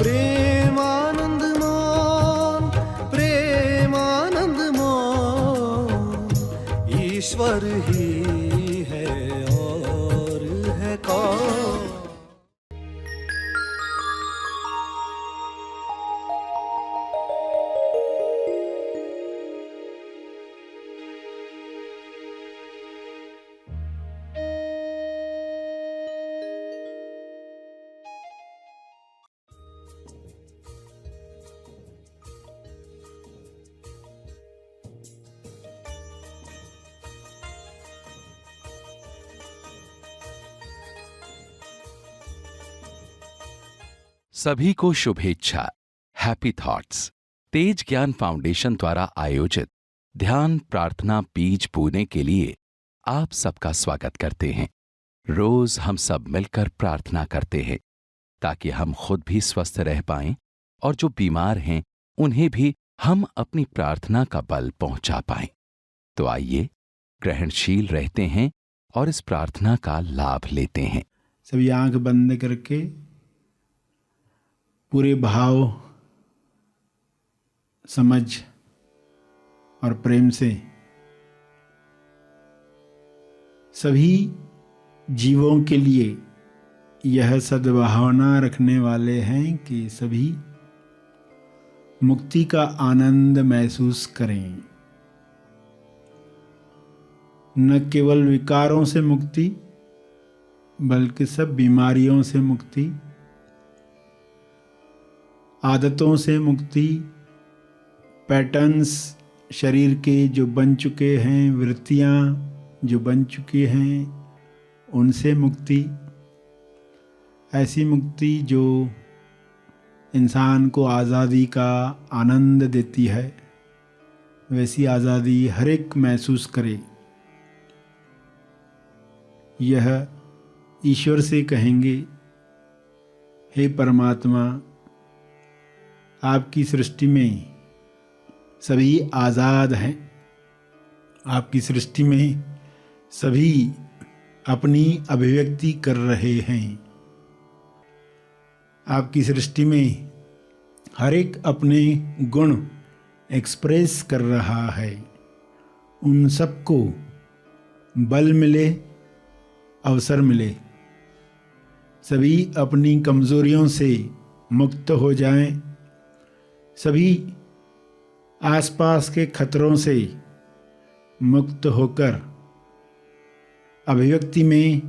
प्रेमानंद मोहन, प्रेमानंद मोहन, ईश्वर ही है और है कौन। सभी को शुभेच्छा। हैप्पी थॉट्स तेज ज्ञान फाउंडेशन द्वारा आयोजित ध्यान प्रार्थना बीज बोने के लिए आप सबका स्वागत करते हैं। रोज हम सब मिलकर प्रार्थना करते हैं ताकि हम खुद भी स्वस्थ रह पाएं और जो बीमार हैं उन्हें भी हम अपनी प्रार्थना का बल पहुंचा पाएं। तो आइए ग्रहणशील रहते हैं और इस प्रार्थना का लाभ लेते हैं। सभी आंख बंद करके पूरे भाव, समझ और प्रेम से सभी जीवों के लिए यह सद्भावना रखने वाले हैं कि सभी मुक्ति का आनंद महसूस करें। न केवल विकारों से मुक्ति बल्कि सब बीमारियों से मुक्ति, आदतों से मुक्ति, पैटर्न्स शरीर के जो बन चुके हैं, वृत्तियाँ जो बन चुकी हैं, उनसे मुक्ति। ऐसी मुक्ति जो इंसान को आज़ादी का आनंद देती है, वैसी आज़ादी हर एक महसूस करे। यह ईश्वर से कहेंगे, हे परमात्मा, आपकी सृष्टि में सभी आज़ाद हैं। आपकी सृष्टि में सभी अपनी अभिव्यक्ति कर रहे हैं। आपकी सृष्टि में हर एक अपने गुण एक्सप्रेस कर रहा है। उन सबको बल मिले, अवसर मिले, सभी अपनी कमज़ोरियों से मुक्त हो जाएं, सभी आसपास के खतरों से मुक्त होकर अभिव्यक्ति में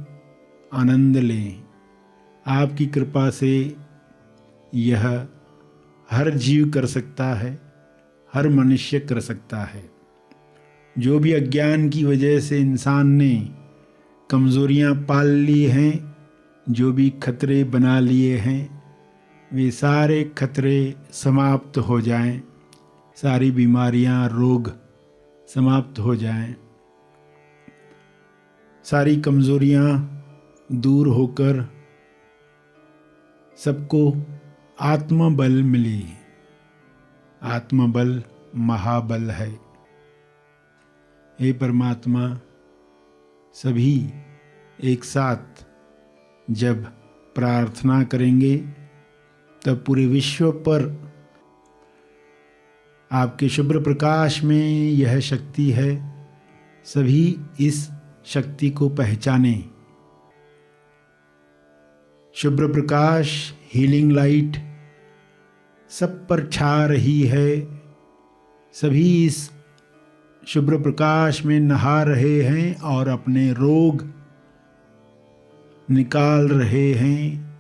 आनंद लें। आपकी कृपा से यह हर जीव कर सकता है, हर मनुष्य कर सकता है। जो भी अज्ञान की वजह से इंसान ने कमज़ोरियाँ पाल ली हैं, जो भी खतरे बना लिए हैं, वे सारे खतरे समाप्त हो जाएं, सारी बीमारियां, रोग समाप्त हो जाएं, सारी कमज़ोरियां दूर होकर सबको आत्मबल मिले। आत्मबल महाबल है। हे परमात्मा, सभी एक साथ जब प्रार्थना करेंगे तब पूरे विश्व पर आपके शुभ्र प्रकाश में यह शक्ति है। सभी इस शक्ति को पहचाने। शुभ्र प्रकाश, हीलिंग लाइट सब पर छा रही है। सभी इस शुभ्र प्रकाश में नहा रहे हैं और अपने रोग निकाल रहे हैं,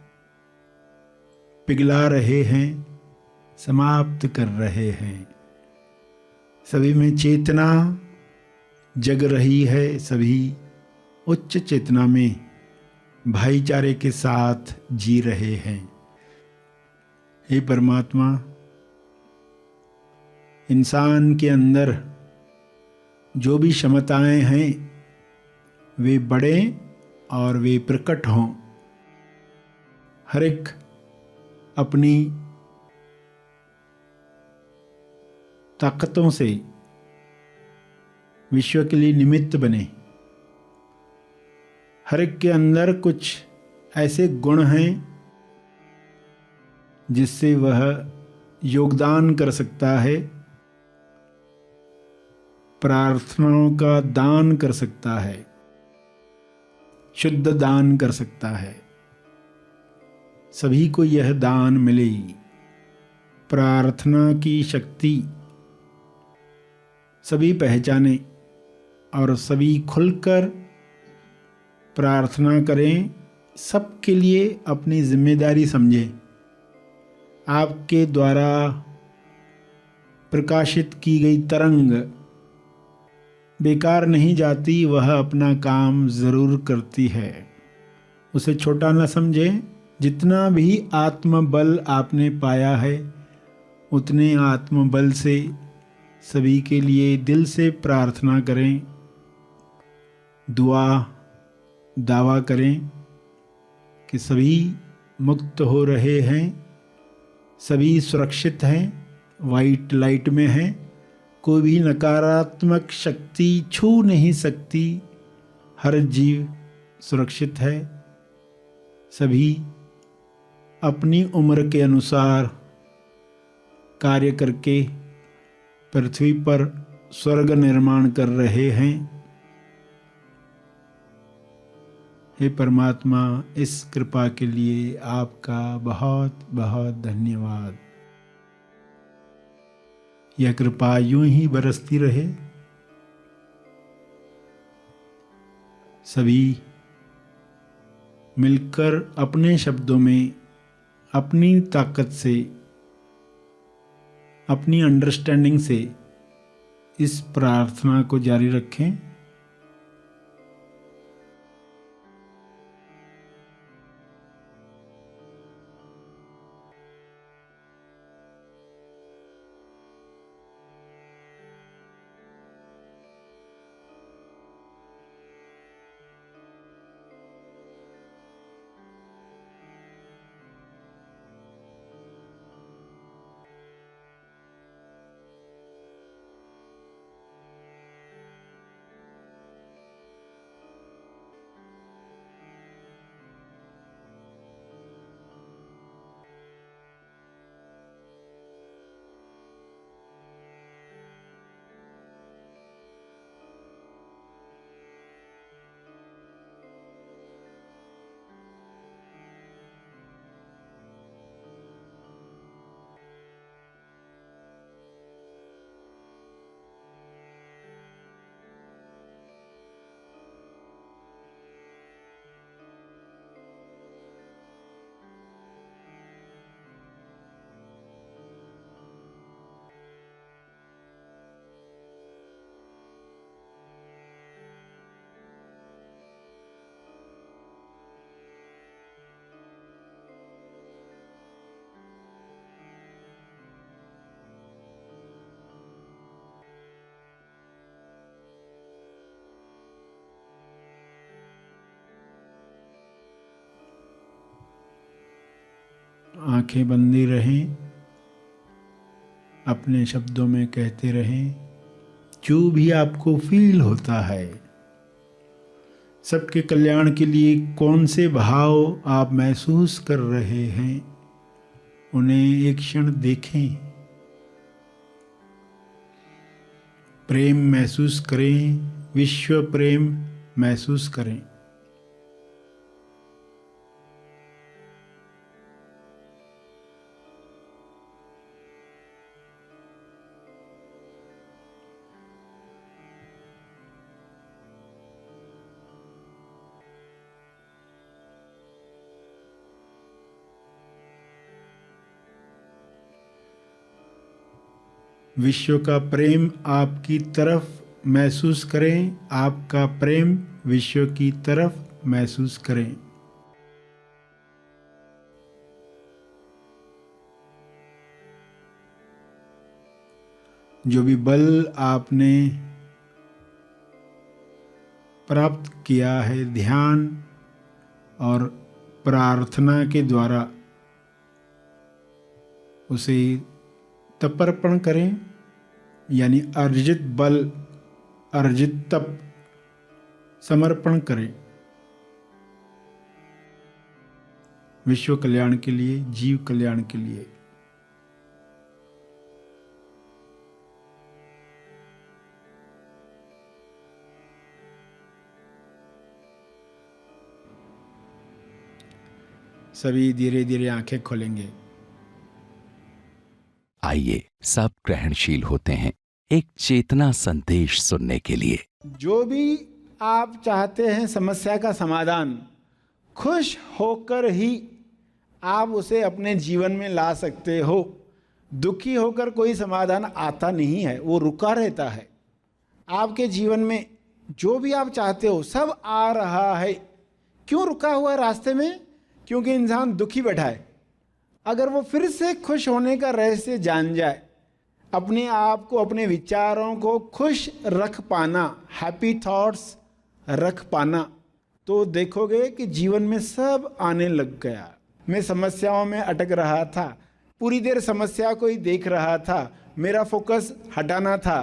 पिघला रहे हैं, समाप्त कर रहे हैं। सभी में चेतना जग रही है। सभी उच्च चेतना में भाईचारे के साथ जी रहे हैं। हे परमात्मा, इंसान के अंदर जो भी क्षमताएं हैं वे बढ़ें और वे प्रकट हों। हर एक अपनी ताकतों से विश्व के लिए निमित्त बने। हर एक के अंदर कुछ ऐसे गुण हैं जिससे वह योगदान कर सकता है, प्रार्थनाओं का दान कर सकता है, शुद्ध दान कर सकता है। सभी को यह दान मिले। प्रार्थना की शक्ति सभी पहचाने और सभी खुलकर प्रार्थना करें, सबके लिए अपनी जिम्मेदारी समझें। आपके द्वारा प्रकाशित की गई तरंग बेकार नहीं जाती, वह अपना काम ज़रूर करती है। उसे छोटा न समझें। जितना भी आत्मबल आपने पाया है, उतने आत्मबल से सभी के लिए दिल से प्रार्थना करें, दुआ दावा करें कि सभी मुक्त हो रहे हैं, सभी सुरक्षित हैं, वाइट लाइट में हैं, कोई भी नकारात्मक शक्ति छू नहीं सकती, हर जीव सुरक्षित है। सभी अपनी उम्र के अनुसार कार्य करके पृथ्वी पर स्वर्ग निर्माण कर रहे हैं। हे परमात्मा, इस कृपा के लिए आपका बहुत बहुत धन्यवाद। यह कृपा यूं ही बरसती रहे। सभी मिलकर अपने शब्दों में, अपनी ताकत से, अपनी अंडरस्टैंडिंग से इस प्रार्थना को जारी रखें। आंखें बंदी रहें, अपने शब्दों में कहते रहें जो भी आपको फील होता है। सबके कल्याण के लिए कौन से भाव आप महसूस कर रहे हैं, उन्हें एक क्षण देखें। प्रेम महसूस करें, विश्व प्रेम महसूस करें। विश्व का प्रेम आपकी तरफ महसूस करें, आपका प्रेम विश्व की तरफ महसूस करें। जो भी बल आपने प्राप्त किया है ध्यान और प्रार्थना के द्वारा, उसे तपर्पण करें, यानी अर्जित बल, अर्जित तप समर्पण करें। विश्व कल्याण के लिए, जीव कल्याण के लिए। सभी धीरे धीरे आंखें खोलेंगे। आइए सब ग्रहणशील होते हैं एक चेतना संदेश सुनने के लिए। जो भी आप चाहते हैं समस्या का समाधान, खुश होकर ही आप उसे अपने जीवन में ला सकते हो। दुखी होकर कोई समाधान आता नहीं है, वो रुका रहता है। आपके जीवन में जो भी आप चाहते हो सब आ रहा है। क्यों रुका हुआ है रास्ते में? क्योंकि इंसान दुखी बैठा है। अगर वो फिर से खुश होने का रहस्य जान जाए, अपने आप को, अपने विचारों को खुश रख पाना, हैप्पी थॉट्स रख पाना, तो देखोगे कि जीवन में सब आने लग गया। मैं समस्याओं में अटक रहा था, पूरी देर समस्या को ही देख रहा था, मेरा फोकस हटाना था।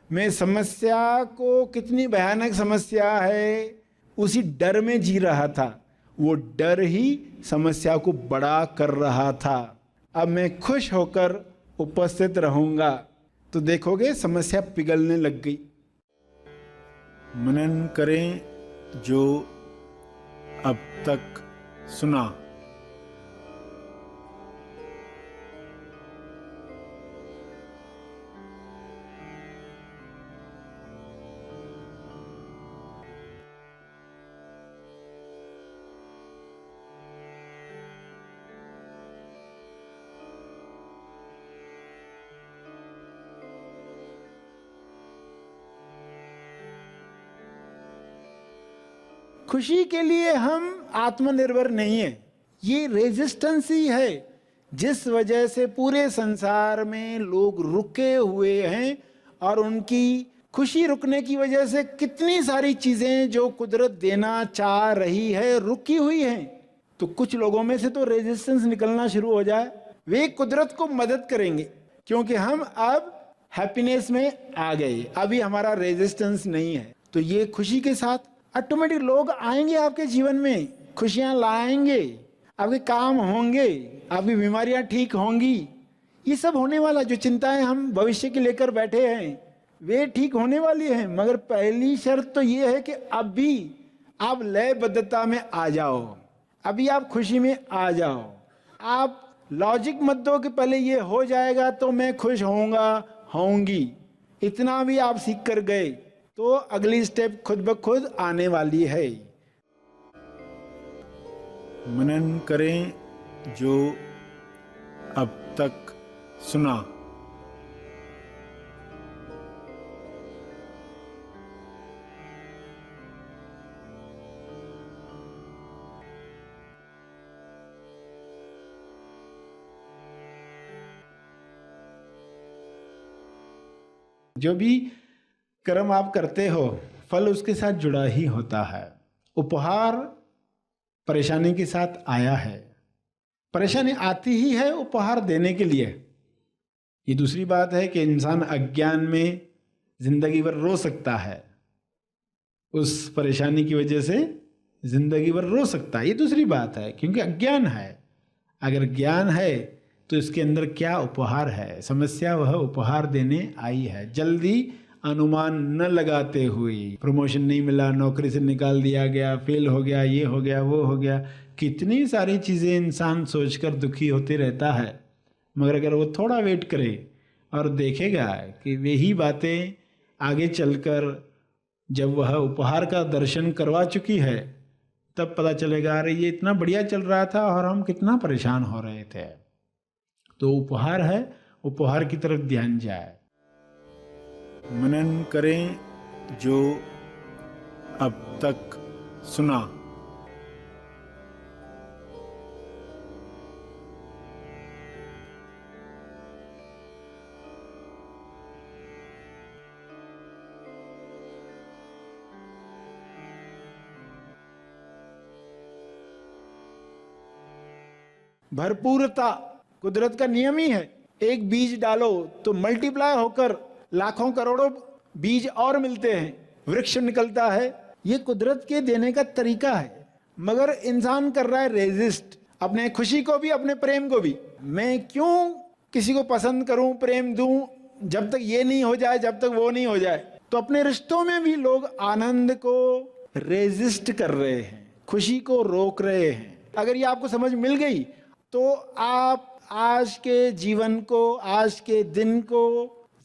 मैं समस्या को, कितनी भयानक समस्या है, उसी डर में जी रहा था। वो डर ही समस्या को बड़ा कर रहा था। अब मैं खुश होकर उपस्थित रहूंगा तो देखोगे समस्या पिघलने लग गई। मनन करें जो अब तक सुना। खुशी के लिए हम आत्मनिर्भर नहीं है, ये रेजिस्टेंस ही है जिस वजह से पूरे संसार में लोग रुके हुए हैं। और उनकी खुशी रुकने की वजह से कितनी सारी चीजें जो कुदरत देना चाह रही है रुकी हुई हैं। तो कुछ लोगों में से तो रेजिस्टेंस निकलना शुरू हो जाए, वे कुदरत को मदद करेंगे क्योंकि हम अब हैप्पीनेस में आ गए, अभी हमारा रेजिस्टेंस नहीं है। तो ये खुशी के साथ ऑटोमेटिक लोग आएंगे आपके जीवन में, खुशियां लाएंगे, आपके काम होंगे, आपकी बीमारियां ठीक होंगी। ये सब होने वाला, जो चिंताएं हम भविष्य की लेकर बैठे हैं वे ठीक होने वाली हैं। मगर पहली शर्त तो ये है कि अभी आप लयबद्धता में आ जाओ, अभी आप खुशी में आ जाओ। आप लॉजिक मत दो कि पहले ये हो जाएगा तो मैं खुश होऊंगा, होऊंगी। इतना भी आप सीख कर गए तो अगली स्टेप खुद ब खुद आने वाली है। मनन करें जो अब तक सुना। जो भी कर्म आप करते हो फल उसके साथ जुड़ा ही होता है। उपहार परेशानी के साथ आया है, परेशानी आती ही है उपहार देने के लिए। ये दूसरी बात है कि इंसान अज्ञान में जिंदगी भर रो सकता है, उस परेशानी की वजह से जिंदगी भर रो सकता है। ये दूसरी बात है क्योंकि अज्ञान है। अगर ज्ञान है तो इसके अंदर क्या उपहार है, समस्या वह उपहार देने आई है। जल्दी अनुमान न लगाते हुए, प्रमोशन नहीं मिला, नौकरी से निकाल दिया गया, फेल हो गया, ये हो गया, वो हो गया, कितनी सारी चीज़ें इंसान सोचकर दुखी होते रहता है। मगर अगर वो थोड़ा वेट करे और देखेगा कि वही बातें आगे चलकर जब वह उपहार का दर्शन करवा चुकी है तब पता चलेगा अरे ये इतना बढ़िया चल रहा था और हम कितना परेशान हो रहे थे। तो उपहार है, उपहार की तरफ ध्यान जाए। मनन करें जो अब तक सुना। भरपूरता कुदरत का नियम ही है। एक बीज डालो तो मल्टीप्लाई होकर लाखों करोड़ों बीज और मिलते हैं, वृक्ष निकलता है। ये कुदरत के देने का तरीका है। मगर इंसान कर रहा है रेजिस्ट। अपने खुशी को भी, अपने प्रेम को भी। मैं क्यों किसी को पसंद करूं, प्रेम दूं, जब तक ये नहीं हो जाए, जब तक वो नहीं हो जाए। तो अपने रिश्तों में भी लोग आनंद को रेजिस्ट कर रहे हैं, खुशी को रोक रहे हैं। अगर ये आपको समझ मिल गई तो आप आज के जीवन को, आज के दिन को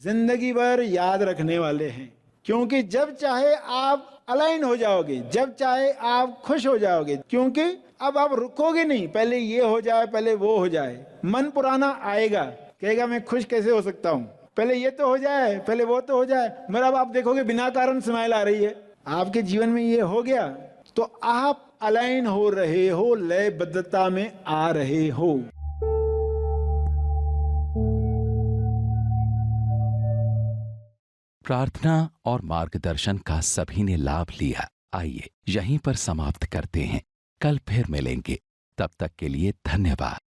जिंदगी भर याद रखने वाले हैं। क्योंकि जब चाहे आप अलाइन हो जाओगे, जब चाहे आप खुश हो जाओगे, क्योंकि अब आप रुकोगे नहीं, पहले ये हो जाए, पहले वो हो जाए। मन पुराना आएगा, कहेगा मैं खुश कैसे हो सकता हूँ, पहले ये तो हो जाए, पहले वो तो हो जाए। मगर अब आप देखोगे बिना कारण स्माइल आ रही है। आपके जीवन में ये हो गया तो आप अलाइन हो रहे हो, लयबद्धता में आ रहे हो। प्रार्थना और मार्गदर्शन का सभी ने लाभ लिया। आइए यहीं पर समाप्त करते हैं, कल फिर मिलेंगे। तब तक के लिए धन्यवाद।